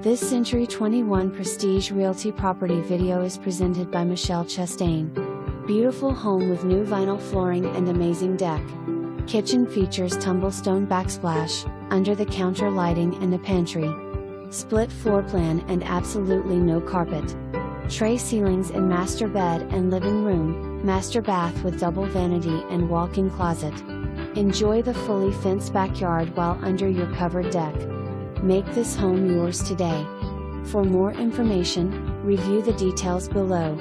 This Century 21 Prestige Realty property video is presented by Michelle Chastain. Beautiful home with new vinyl flooring and amazing deck. Kitchen features tumble stone backsplash, under-the-counter lighting and a pantry. Split floor plan and absolutely no carpet. Tray ceilings in master bed and living room, master bath with double vanity and walk-in closet. Enjoy the fully fenced backyard while under your covered deck. Make this home yours today. For more information, review the details below.